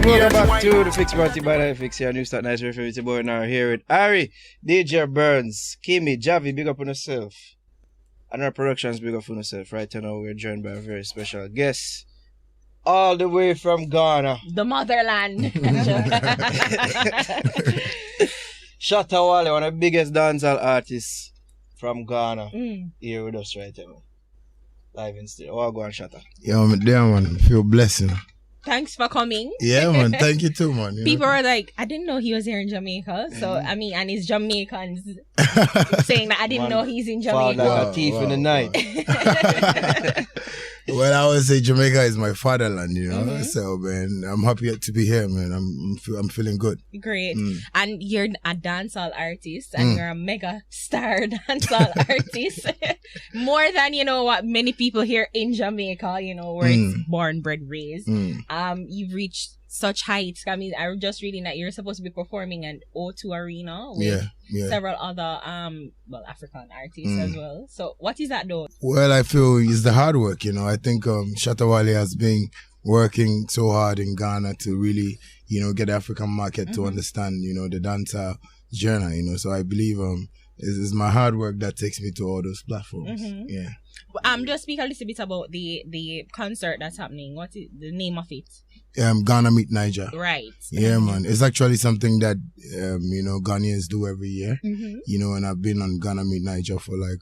Welcome back to the Fix Party by the Fix here. New Start Nice Referee to boy now here with Ari, DJ Burns, Kimmy, Javi, big up on yourself. And our productions, big up on yourself. Right now we're joined by a very special guest. All the way from Ghana. The motherland. Shatta Wale, one of the biggest dancehall artists from Ghana. Here with us right now. Live in studio. Oh, go on, Shatta. Yeah, I'm there, man. I feel blessed. Thanks for coming. Yeah, man. Thank you too, man. People are like, I didn't know he was here in Jamaica. So, I mean, and it's Jamaicans saying that I didn't know he's in Jamaica. Like a thief in the night. Well, I would say Jamaica is my fatherland, you know. So, man, I'm happy to be here, man. I'm feeling good. Great. And you're a dancehall artist, and you're a mega star dancehall artist. More than, you know, what many people here in Jamaica, you know, where it's born, bred, raised. You've reached such heights. I mean, I'm just reading that you're supposed to be performing in O2 Arena with several other African artists as well. So what is that though? Well, I feel it's the hard work, you know. I think Shatta Wale has been working so hard in Ghana to really, you know, get the African market to understand, you know, the dancer journey, you know. So I believe it's my hard work that takes me to all those platforms. Yeah. Just speak a little bit about the concert that's happening. What is the name of it? Ghana Meet Niger. Right. Yeah, man. It's actually something that you know, Ghanaians do every year. You know, and I've been on Ghana Meet Niger for like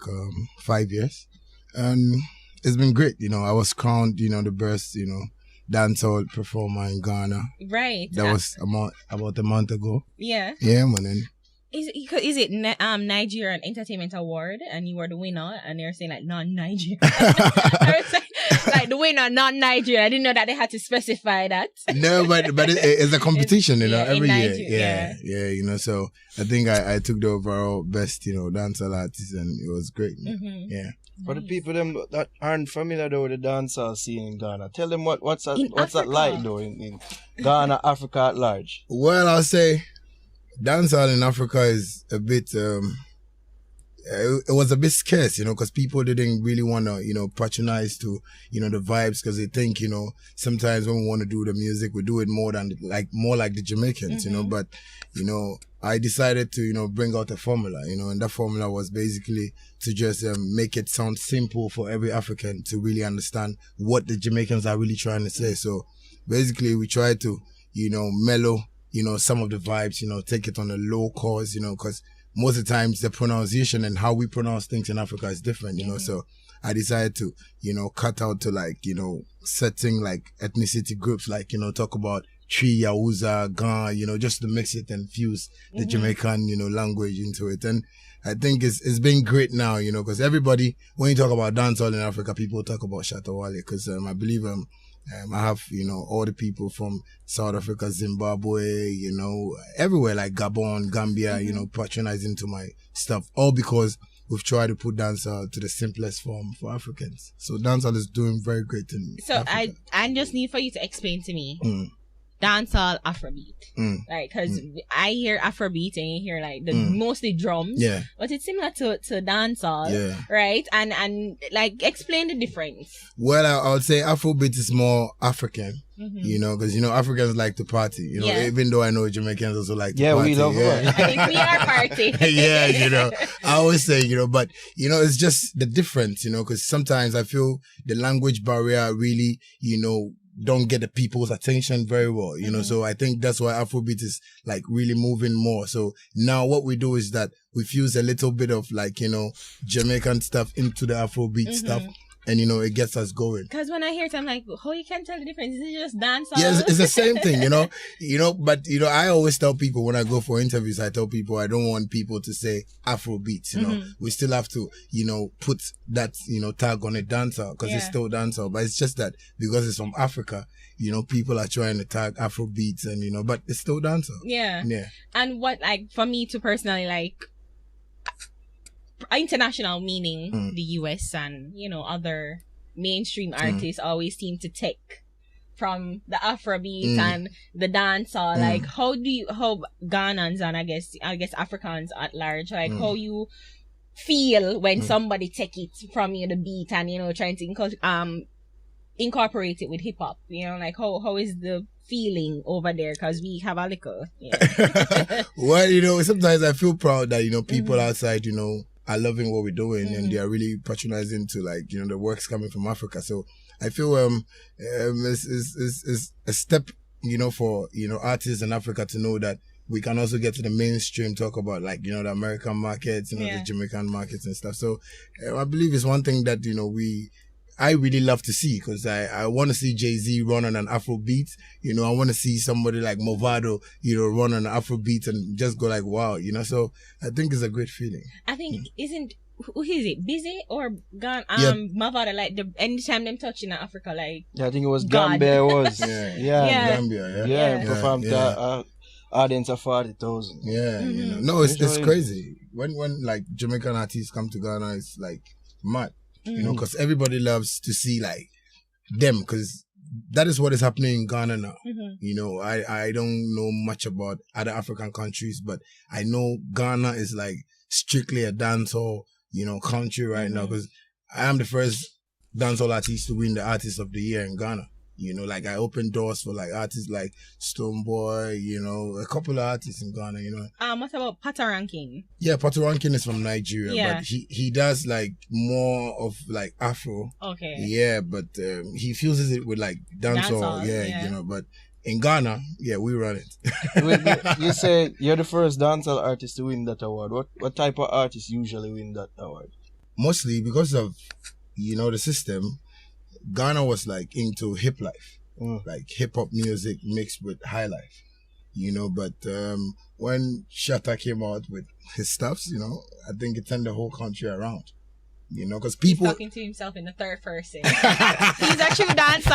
5 years, and it's been great. You know, I was crowned, you know, the best, you know, dancehall performer in Ghana. Right. That was about a month ago. Yeah. Yeah, man. Is it Nigerian Entertainment Award and you were the winner and they're saying like non-Nigerian? Like the winner, non-Nigerian. I didn't know that they had to specify that. No, but it's a competition, you know, every year. Nigeria, Yeah, you know. So I think I took the overall best, you know, dancehall artist, and it was great. Yeah. For the people them that aren't familiar though with the dancehall scene in Ghana, tell them what's that like though in Ghana, Africa at large. Well, I'll say dancehall in Africa is a bit, it was a bit scarce, you know, because people didn't really want to, you know, patronize to, you know, the vibes, because they think, you know, sometimes when we want to do the music, we do it more like the Jamaicans, you know, but, you know, I decided to, you know, bring out a formula, you know, and that formula was basically to just make it sound simple for every African to really understand what the Jamaicans are really trying to say. So basically we try to, you know, mellow, you know, some of the vibes, you know, take it on a low cause, you know, because most of the times the pronunciation and how we pronounce things in Africa is different, you know. So I decided to, you know, cut out to like, you know, setting like ethnicity groups, like, you know, talk about Tree, Yawuza, Gham, you know, just to mix it and fuse the Jamaican, you know, language into it. And I think it's been great now, you know, because everybody, when you talk about dancehall in Africa, people talk about Shatta Wale, because I believe I have, you know, all the people from South Africa, Zimbabwe, you know, everywhere, like Gabon, Gambia, you know, patronizing to my stuff, all because we've tried to put dancehall to the simplest form for Africans. So dancehall is doing very great in Africa. I just need for you to explain to me dancehall Afrobeat. Like, because I hear Afrobeat and you hear like the mostly drums, but it's similar to dancehall, right? And like, explain the difference. Well, I would say Afrobeat is more African, you know, because, you know, Africans like to party, you know, even though I know Jamaicans also like to party. We love it. I mean, we are party. Yeah, you know, I always say, you know, but, you know, it's just the difference, you know, because sometimes I feel the language barrier really, you know, don't get the people's attention very well, you know. So I think that's why Afrobeat is like really moving more. So now what we do is that we fuse a little bit of like, you know, Jamaican stuff into the Afrobeat stuff. And, you know, it gets us going. Because when I hear it, I'm like, oh, you can't tell the difference. Is it just dancehall? Yeah, it's the same thing, you know. But, you know, I always tell people when I go for interviews, I tell people I don't want people to say Afrobeat, you know. We still have to, you know, put that, you know, tag on it, dancehall, because it's still dancehall. But it's just that because it's from Africa, you know, people are trying to tag Afrobeats and, you know, but it's still dancehall. Yeah. And what, like, for me to personally, like, international, meaning the US and, you know, other mainstream artists always seem to take from the Afrobeat and the dancehall. Like, how Ghanans and I guess Africans at large, like how you feel when somebody take it from you, the beat, and, you know, trying to incorporate it with hip hop, you know, like how is the feeling over there? Because we have a little. Yeah. Well, sometimes I feel proud that, people outside, are loving what we're doing and they are really patronizing to the works coming from Africa. So I feel it's a step, for, artists in Africa to know that we can also get to the mainstream, talk about the American markets, the Jamaican markets and stuff. So I believe it's one thing that, I really love to see, because I want to see Jay-Z run on an Afrobeat. I want to see somebody like Movado, run on an Afrobeat and just go wow, So I think it's a great feeling. I think, who is it? Busy or Gham? Movado, anytime them touching Africa, Yeah, I think it was Gambia. Yeah. Gambia, yeah. Performed to audience of 40,000. Yeah, no, it's crazy. When Jamaican artists come to Ghana, it's mad. Because everybody loves to see them, because that is what is happening in Ghana now. I don't know much about other African countries, but I know Ghana is strictly a dancehall, country right now, because I am the first dancehall artist to win the Artist of the Year in Ghana. I opened doors for artists like Stoneboy, a couple of artists in Ghana, what about Patoranking? Yeah, Patoranking is from Nigeria, but he does more of Afro. Okay. Yeah, but he fuses it with dancehall. Yeah, but in Ghana, we run it. You say you're the first dancehall artist to win that award. What type of artists usually win that award? Mostly because of, the system. Ghana was into hip life, hip hop music mixed with high life, but when Shatta came out with his stuffs, I think it turned the whole country around, because people... He's talking to himself in the third person. He's a true dancer.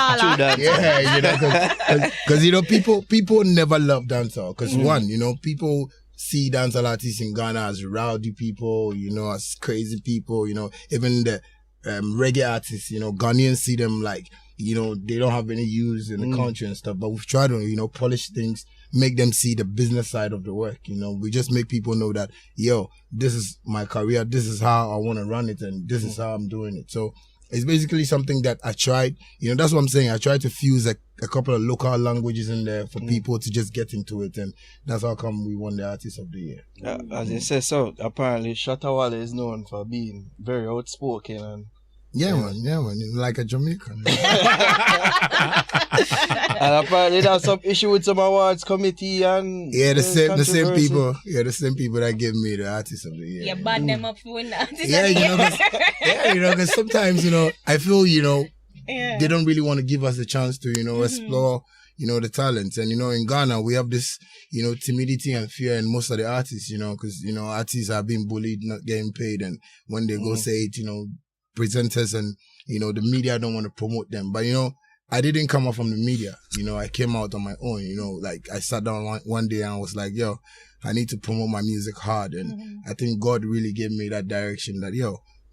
Yeah, because, people never love dancehall, because one, people see dancehall artists in Ghana as rowdy people, as crazy people, even the reggae artists, Ghanaians see them they don't have any use in the country and stuff, but we've tried to, polish things, make them see the business side of the work, we just make people know that, this is my career, this is how I want to run it, and this is how I'm doing it. So it's basically something that I tried, that's what I'm saying, I tried to fuse a couple of local languages in there for people to just get into it, and that's how come we won the Artist of the Year. As you say, so apparently Shatta Wale is known for being very outspoken and man, like a Jamaican. And apparently there's some issue with some awards committee and the same people that give me the Artist of the Year. You bad them up for winning the Artist of the Year. Because sometimes I feel they don't really want to give us the chance to explore the talents, and in Ghana we have this timidity and fear in most of the artists, because artists are being bullied, not getting paid, and when they go say it, presenters and the media don't want to promote them. But I didn't come out from the media, I came out on my own. I sat down one day and I was like, I need to promote my music hard, and I think God really gave me that direction that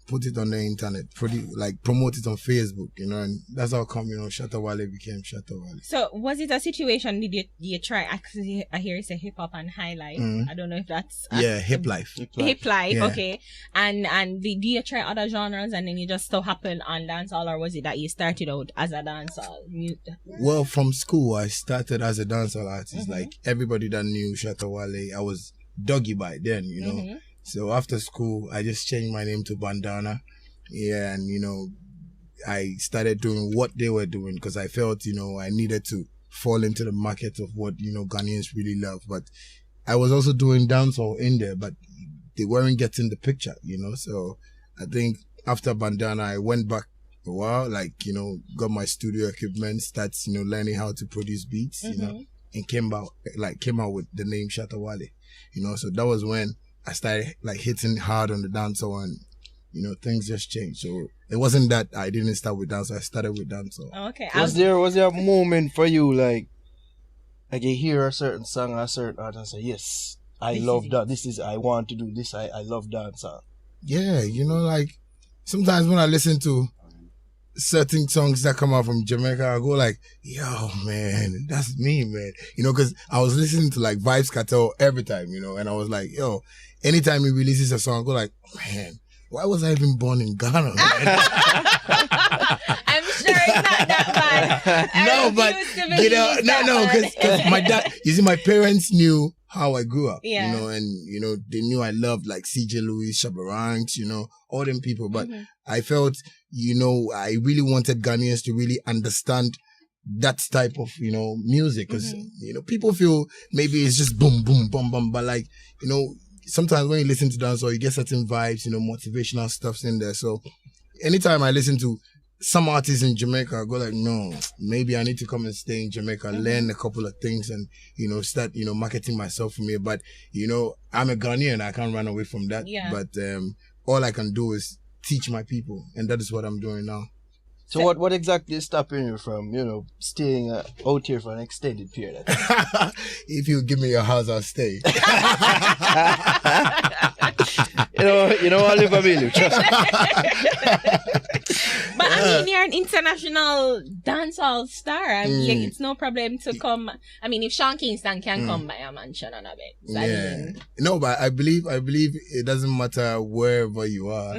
put it on the internet, promote it on Facebook, and that's how come, Shatta Wale became Shatta Wale. So was it a situation, did you try, actually, I hear you say hip hop and high life, I don't know if that's... hip life. Hip life, yeah. Okay. And did you try other genres and then you just so happened on dancehall, or was it that you started out as a dancehall? Well, from school, I started as a dancehall artist, everybody that knew Shatta Wale, I was Doggy by then, So after school, I just changed my name to Bandana. Yeah, and, I started doing what they were doing because I felt, I needed to fall into the market of what, Ghanaians really love. But I was also doing dancehall in there, but they weren't getting the picture, So I think after Bandana, I went back a while, got my studio equipment, started, learning how to produce beats, and came out with the name Shatta Wale, So that was when I started hitting hard on the dancehall, and things just changed. So it wasn't that I didn't start with dancehall, I started with dancehall. Okay. Was there a moment for you you hear a certain song or a certain artist and say, yes, I love that. I want to do this. I love dancehall. Yeah, sometimes when I listen to certain songs that come out from Jamaica, I go yo, man, that's me, man. Because I was listening to Vibes Cartel every time, and I was like, yo, anytime he releases a song, I go man, why was I even born in Ghana, man? I'm sure it's not that bad. No, but because my dad, you see, my parents knew how I grew up, Yeah. you know, and you know they knew I loved like CJ Louis, Shabba Ranks, you know, all them people. But I felt, you know, I really wanted Ghanaians to really understand that type of, you know, music, because you know people feel maybe it's just boom boom boom boom, but like, you know, sometimes when you listen to dancehall, you get certain vibes, you know, motivational stuff's in there. So anytime I listen to some artists in Jamaica, I go like, no, maybe I need to come and stay in Jamaica, learn a couple of things, and you know, start, you know, marketing myself from here. But you know, I'm a Ghanaian, I can't run away from that. Yeah. But all I can do is teach my people, and that is what I'm doing now. So what exactly is stopping you from, you know, staying out here for an extended period? If you give me your house, I'll stay. you know, I live a million. Trust me. But I mean, you're an international dancehall star. I mean, it's no problem to come. I mean, if Sean Kingston can come by a mansion and a bit. I mean, no, but I believe it doesn't matter wherever you are.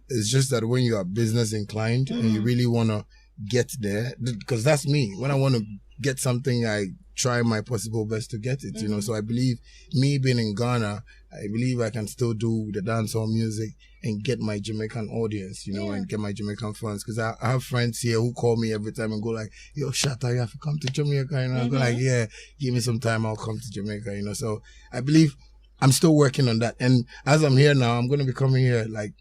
It's just that when you are business inclined and you really want to get there, because that's me. When I want to get something, I try my possible best to get it, you know. So I believe me being in Ghana, I believe I can still do the dancehall music and get my Jamaican audience, you know, and get my Jamaican fans. Because I have friends here who call me every time and go like, yo, Shatta, you have to come to Jamaica. And I go like, yeah, give me some time, I'll come to Jamaica, you know. So I believe I'm still working on that. And as I'm here now, I'm going to be coming here like,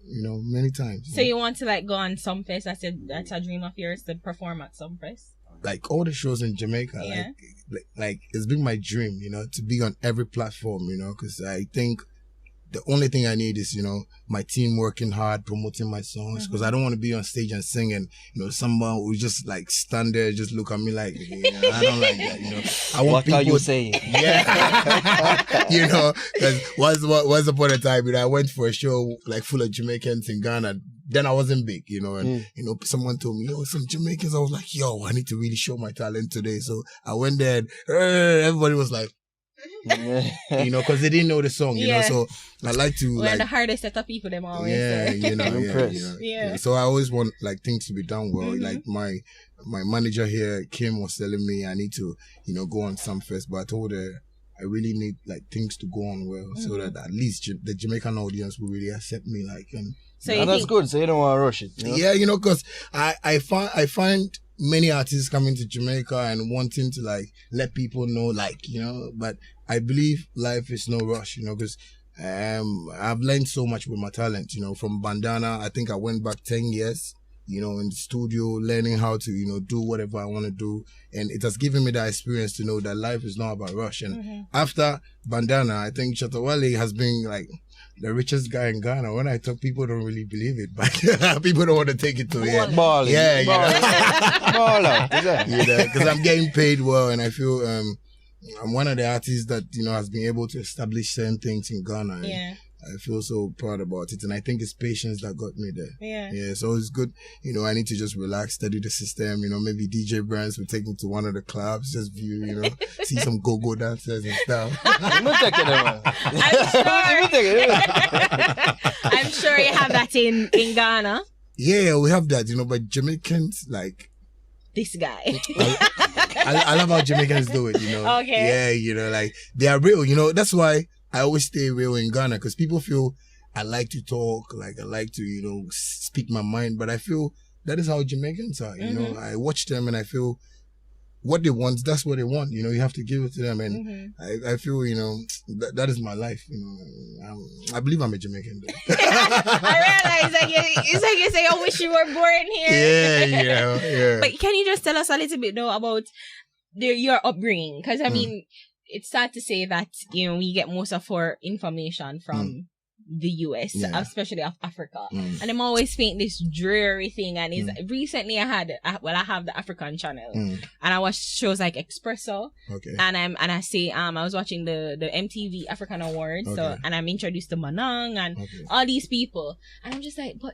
you know, many times. So you want to like go on Sunfest? That's a dream of yours, to perform at Sunfest? Like all the shows in Jamaica, like it's been my dream, you know, to be on every platform, you know, because I think the only thing I need is, you know, my team working hard, promoting my songs, because I don't want to be on stage and sing and, you know, someone who just like stand there, just look at me like, I don't like that, you know. I want what people, are you saying? Yeah. You know, because once upon a time, you know, I went for a show like full of Jamaicans in Ghana. Then I wasn't big, you know, and, you know, someone told me, yo, some Jamaicans. I was like, yo, I need to really show my talent today. So I went there and everybody was like, you know, because they didn't know the song, you know. So I like to we're the hardest set of people them always. You know, So I always want like things to be done well. Like my manager here, Kim, was telling me I need to, you know, go on Sunfest, but I told her I really need like things to go on well, so that at least the Jamaican audience will really accept me, like, and so that's good. So you don't want to rush it, you know? Yeah, you know, because I find many artists coming to Jamaica and wanting to like let people know, like, you know, but I believe life is no rush, you know, because I've learned so much with my talent, you know. From Bandana, I think I went back 10 years, you know, in the studio, learning how to, you know, do whatever I want to do. And it has given me that experience to know that life is not about rush. And after Bandana, I think Shatta Wale has been like the richest guy in Ghana. When I talk, people don't really believe it, but people don't want to take it to it. Balling. Yeah, you know. Ball out, is that? You know, because I'm getting paid well, and I feel I'm one of the artists that, you know, has been able to establish certain things in Ghana. And I feel so proud about it, and I think it's patience that got me there. Yeah. So it's good. You know, I need to just relax, study the system. You know, maybe DJ Brands will take me to one of the clubs, just view, you know, see some go-go dancers and stuff. I'm sure you have that in Ghana. Yeah, we have that. You know, but Jamaicans, like this guy. I love how Jamaicans do it. You know. Okay. Yeah, you know, like they are real. You know, that's why I always stay real in Ghana, because people feel I like to talk, like I like to, you know, speak my mind, but I feel that is how Jamaicans are, you know. I watch them and I feel what they want, that's what they want, you know. You have to give it to them, and I feel, you know, that is my life, you know. I believe I'm a Jamaican though. I realize it's like you say, I wish you were born here. Yeah. But can you just tell us a little bit though about your upbringing? Because I mean, it's sad to say that, you know, we get most of our information from the US, especially of Africa. And I'm always paint this dreary thing. And recently I have the African channel, and I watch shows like Espresso. Okay. And I was watching the MTV African Awards. Okay. So, and I'm introduced to Manang and all these people. And I'm just like, but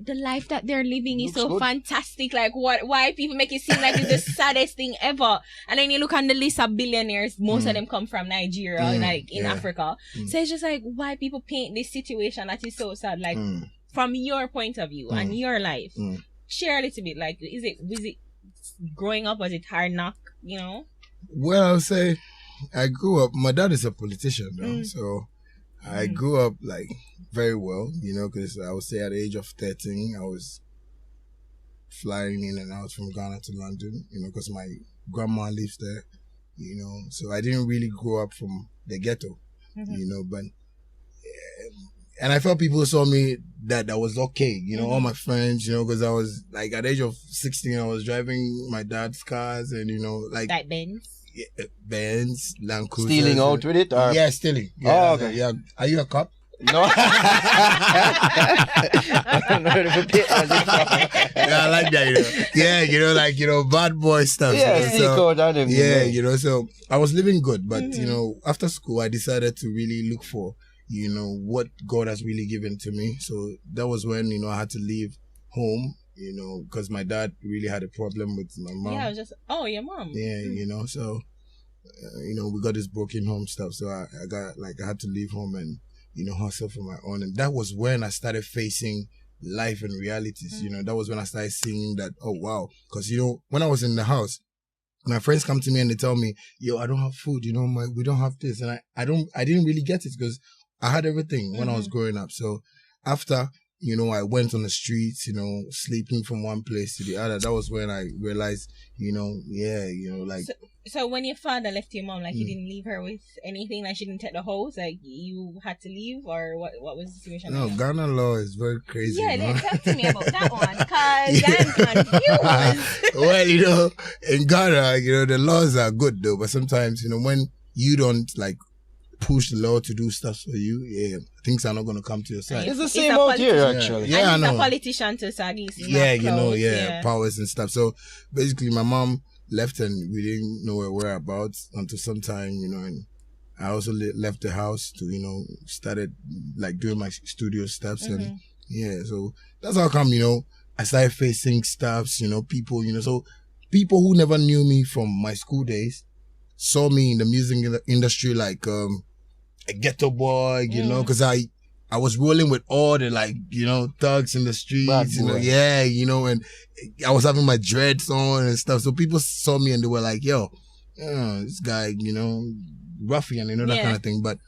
the life that they're living is so fantastic. Like, why people make it seem like it's the saddest thing ever? And then you look on the list of billionaires, most of them come from Nigeria, like in Africa. So it's just like, why people paint this situation that is so sad? Like, from your point of view and your life, share a little bit. Like, was it growing up? Was it hard knock? You know. Well, I'll say I grew up. My dad is a politician, though, so I grew up like very well. You know, because I would say at the age of 13, I was flying in and out from Ghana to London. You know, because my grandma lives there. You know, so I didn't really grow up from the ghetto. You know, but. And I felt people saw me that was okay, you know, all my friends, you know, because I was like at the age of 16, I was driving my dad's cars and, you know, like Benz? Yeah, Benz, Land Cruiser. Stealing out with it? Or? Yeah, stealing. Yeah, oh, okay. Yeah. Are you a cop? No. Yeah, I like that, you know. Yeah, you know, like, you know, bad boy stuff. Yeah, you know? so, yeah, you know, so I was living good, but, you know, after school, I decided to really look for, you know, what God has really given to me. So that was when, you know, I had to leave home, you know, because my dad really had a problem with my mom. Yeah, I was just, your mom. Yeah, you know, so, you know, we got this broken home stuff. So I had to leave home and, you know, hustle for my own. And that was when I started facing life and realities. You know, that was when I started seeing that, oh, wow. Because, you know, when I was in the house, my friends come to me and they tell me, yo, I don't have food, you know, we don't have this. And I didn't really get it because I had everything when I was growing up. So after, you know, I went on the streets, you know, sleeping from one place to the other. That was when I realized, you know, like. So when your father left your mom, like you didn't leave her with anything, like she didn't take the house, like you had to leave, or what was the situation? No, Ghana law is very crazy. Yeah, you know? talk to me about that one, because I'm confused. Well, you know, in Ghana, you know, the laws are good though, but sometimes, you know, when you don't like push the law to do stuff for you, things are not going to come to your side. It's the same out here, actually. Yeah, I know. He's a politician to Sagis. Yeah, you know, powers and stuff. So basically, my mom left and we didn't know her whereabouts until sometime, you know, and I also left the house to, you know, started like doing my studio steps and so that's how come, you know, I started facing stuffs, you know, people, you know, so people who never knew me from my school days saw me in the music industry like a ghetto boy, you know, because I was rolling with all the like, you know, thugs in the streets, you know, you know, and I was having my dreads on and stuff. So people saw me and they were like, yo, this guy, you know, ruffian, you know, that kind of thing. But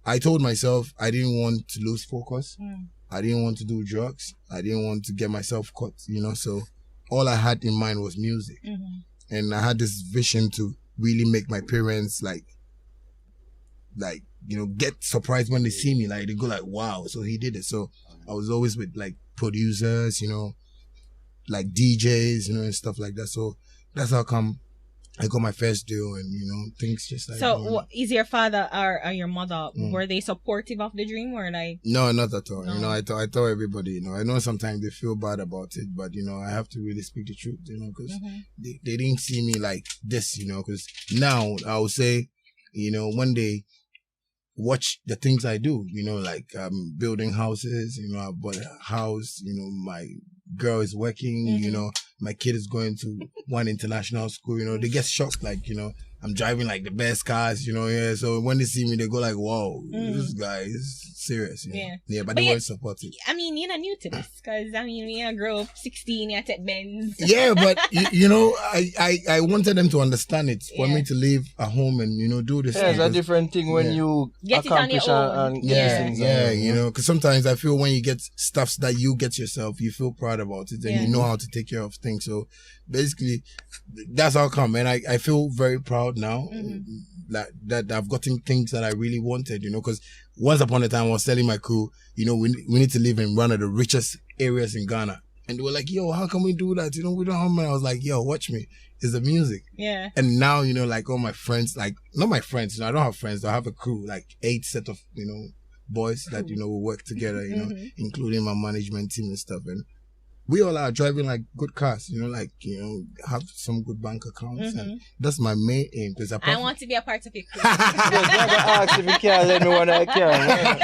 I told myself I didn't want to lose focus. I didn't want to do drugs. I didn't want to get myself caught, you know. So all I had in mind was music. And I had this vision to really make my parents like, you know, get surprised when they see me. Like, they go like, wow, so he did it. So I was always with like producers, you know, like DJs, you know, and stuff like that. So that's how come I got my first deal and, you know, things just like. So is your father or your mother, were they supportive of the dream or like? No, not at all. No. You know, I tell everybody, you know, I know sometimes they feel bad about it, but, you know, I have to really speak the truth, you know, because they didn't see me like this, you know, because now I would say, you know, when they watch the things I do, you know, like I'm building houses, you know, I bought a house, you know, my girl is working, you know, my kid is going to one international school, you know, they get shocked, like, you know, I'm driving like the best cars, you know, so when they see me, they go like, wow, this guy is serious, you know? Yeah, but they weren't supportive. I mean, you're not new to this, because, I mean, when you grow up 16, you take Benz. Yeah, but, you know, I wanted them to understand it, for me to leave at home and, you know, do this. Yeah, it's a different thing when you get accomplish it on your own. Yeah, you know, because sometimes I feel when you get stuff that you get yourself, you feel proud about it and you know how to take care of things. So basically, that's how come. And I feel very proud now that I've gotten things that I really wanted, you know, because once upon a time I was telling my crew, you know, we need to live in one of the richest areas in Ghana. And they were like, yo, how can we do that? You know, we don't have money. I was like, yo, watch me. It's the music. Yeah. And now, you know, like all my friends, like, not my friends, you know, I don't have friends. I have a crew, like 8 set of, you know, boys that, you know, will work together, you know, including my management team and stuff. And we all are driving like good cars, you know, like, you know, have some good bank accounts. And that's my main aim. I want to be a part of your crew. Ask if you can, let me know when I can.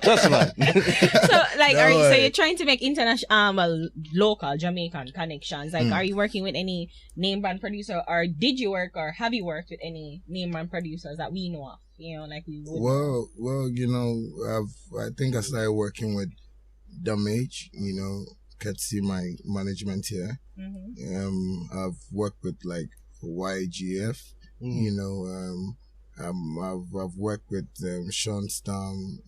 Just man. So, like, so you're trying to make international, local Jamaican connections. Like, are you working with any name brand producer, or did you work, or have you worked with any name brand producers that we know of? like we would. Well, I think I started working with Damage, courtesy my management here. I've worked with like YGF, I've worked with Sean Storm.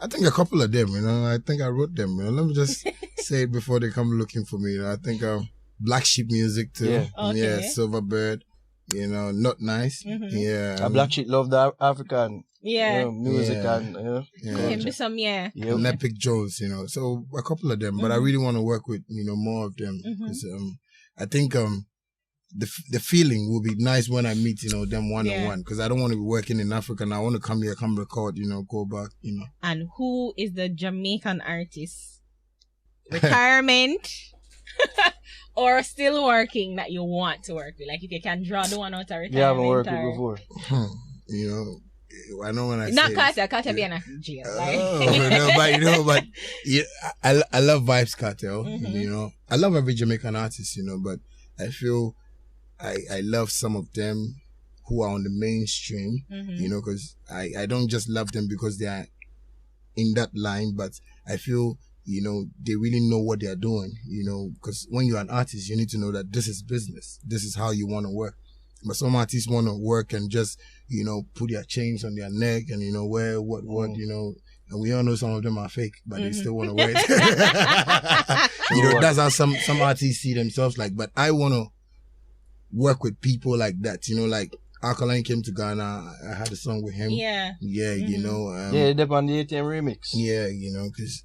I think a couple of them, I think I wrote them. Let me just say it before they come looking for me. I think Black Sheep Music too. Yeah. Okay. Silverbird. Not nice. Yeah. Black Sheep love the African Yeah. music and Can be some, yeah. And Epic Jones, so a couple of them, but I really want to work with, more of them. 'Cause, I think the feeling will be nice when I meet, them one-on-one, because I don't want to be working in Africa and I want to come here, come record, go back, And who is the Jamaican artist? Retirement or still working that you want to work with? Like if you can draw the one out of retirement. You haven't worked with before. I know when I not say Carter be in a jail. but I love Vibes Cartel. I love every Jamaican artist, but I feel I love some of them who are on the mainstream, because I don't just love them because they are in that line, but I feel, they really know what they're doing, because when you're an artist, you need to know that this is business. This is how you want to work. But some artists want to work and just, put their chains on their neck and, wear what, and we all know some of them are fake, but they still want to wear it. That's how some artists see themselves like, but I want to work with people like that, like Alkaline came to Ghana, I had a song with him. Yeah. Yeah, they're on the ATM remix. Yeah, because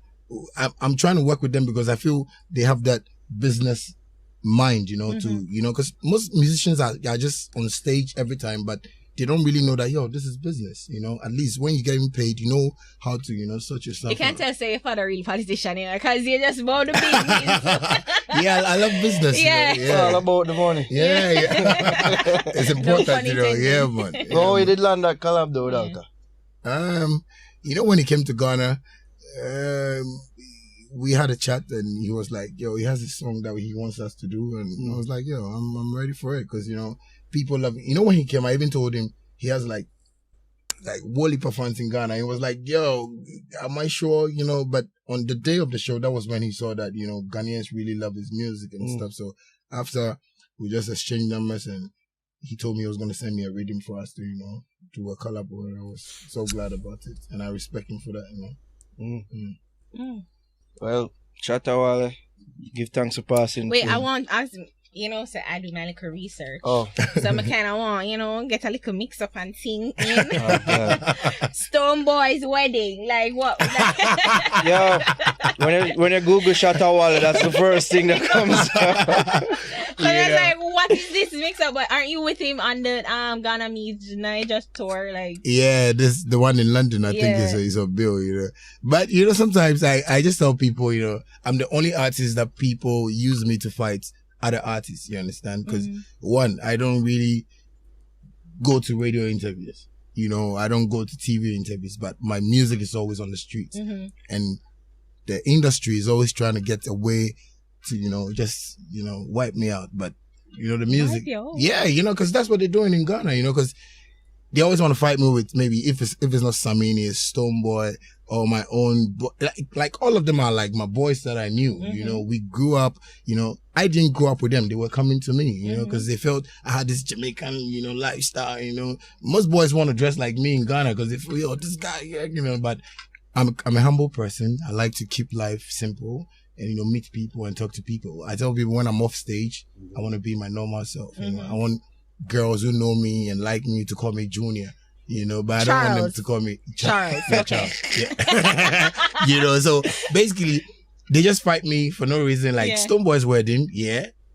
I'm trying to work with them because I feel they have that business mind, to, because most musicians are just on stage every time, but they don't really know that, this is business, at least when you're getting paid, you know how to, sort yourself You can't out. tell say your father a real politician, because you're just about the business. Yeah, I love business. Yeah. It's all about the money. Yeah. It's important, funny thing. yeah, man. Oh, we did land that collab though, Alka. When he came to Ghana, we had a chat and he was like, he has a song that he wants us to do, and I was like, I'm ready for it, because people love it. When he came, I even told him he has like Wally performance in Ghana. He was like, am I sure, but on the day of the show, that was when he saw that, Ghanaians really love his music and stuff. So after we just exchanged numbers and he told me he was going to send me a reading for us to, do a collab, and I was so glad about it. And I respect him for that, Well, Shatta Wale, give thanks for passing. Wait, I want ask so I do my little research. Oh. So I kind of want, get a little mix up and thing in. God. Stone Boy's wedding. Like what? When you Google Shatta Wale, that's the first thing that comes up. So I was like, what is this mix up? But aren't you with him on the Ghana Meets Niger tour? Like, yeah, the one in London, I think is a bill, But sometimes I just tell people, I'm the only artist that people use me to fight other artists, you understand? Because one, I don't really go to radio interviews. I don't go to TV interviews, but my music is always on the streets. And the industry is always trying to get a way to, just, wipe me out. But, the music, because that's what they're doing in Ghana, because they always want to fight me with maybe if it's not Samini, it's Stoneboy or my own, like all of them are like my boys that I knew, we grew up, I didn't grow up with them. They were coming to me, because they felt I had this Jamaican, lifestyle, most boys want to dress like me in Ghana because they feel, this guy, but I'm a humble person. I like to keep life simple and, meet people and talk to people. I tell people when I'm off stage, I want to be my normal self. I want girls who know me and like me to call me Junior, but I don't want them to call me Charles. Charles. Yeah. So basically, they just fight me for no reason. Like Stoneboy's wedding,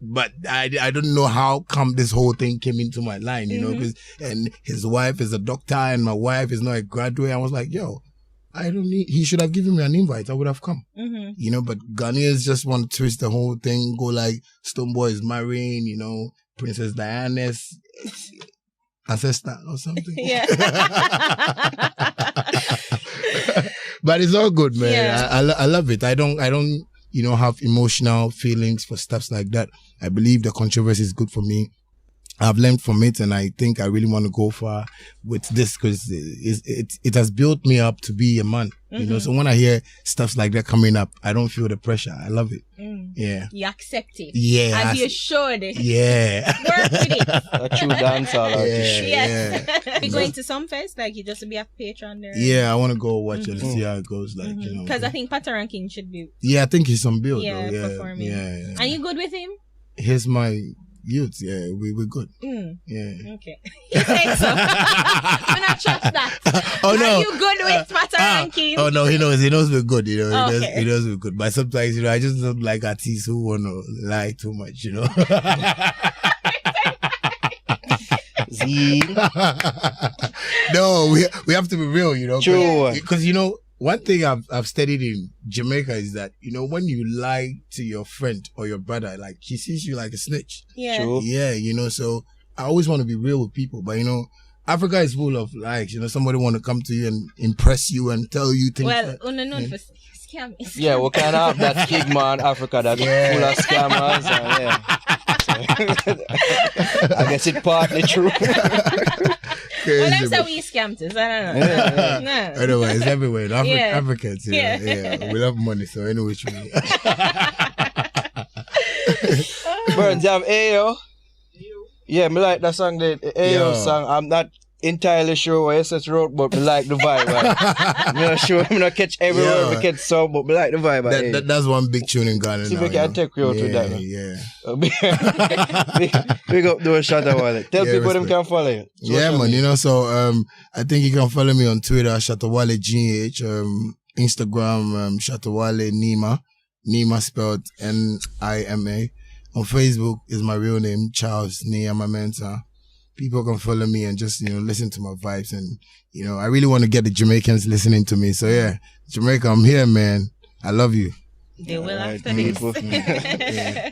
but I don't know how come this whole thing came into my line, because and his wife is a doctor and my wife is not a graduate. I was like, he should have given me an invite. I would have come. But Ghanaians just want to twist the whole thing, go like Stoneboy is marrying, Princess Diana's ancestor or something. Yeah. But it's all good, man. Yeah. I love it. I don't have emotional feelings for stuff like that. I believe the controversy is good for me. I've learned from it, and I think I really want to go far with this because it has built me up to be a man. You know, so when I hear stuff like that coming up, I don't feel the pressure. I love it. Yeah. You accept it. Yeah. As you should. Yeah. Work with it. A true dancehall artist. Yes. Are you going to Sunfest? Like, you just to be a patron there? Yeah, I want to go watch it and see how it goes. Like, you know. Because I think Pataran King should be. Yeah, I think he's on build. Yeah, though. performing. Yeah. Are you good with him? Here's my youth. Yeah, we're good. Yeah. Okay. You said so. I'm not trust that. Oh no. Are you good with Pataran King? Oh no, he knows we're good. You know, Okay. he knows we're good. But sometimes, you know, I just don't like artists who want to lie too much. You know. No, we have to be real. You know. True. Because you know. One thing I've studied in Jamaica is that, you know, when you lie to your friend or your brother, like, he sees you like a snitch. Yeah. True. Yeah, you know, so I always want to be real with people. But, you know, Africa is full of lies. You know, somebody want to come to you and impress you and tell you things. Well, unknown for scam. Yeah, we kind of have that stigma in Africa that's full of scammers. I guess it's partly true. Well, I'm saying we scamters. I don't know. No. Anyway, it's everywhere. Yeah. Africans, yeah. We love money, so anyway. Burns, you have Ayo? Yeah, me like that song, the Ayo song. I'm not entirely sure what SS wrote, but me like the vibe. I'm not sure. I'm not catch every word we catch song, but me like the vibe. That's one big tune in Ghana. See, now, we can take you out with that. Big up to Shatta Wale. Tell people them can follow you. Yeah, man. You know, so I think you can follow me on Twitter, Shatta Wale GH, Instagram, Shatta Wale Nima spelled Nima. On Facebook is my real name, Charles Niyama Mentor. People can follow me and just, you know, listen to my vibes. And, you know, I really want to get the Jamaicans listening to me. So, yeah, Jamaica, I'm here, man. I love you. They will after this. Yeah.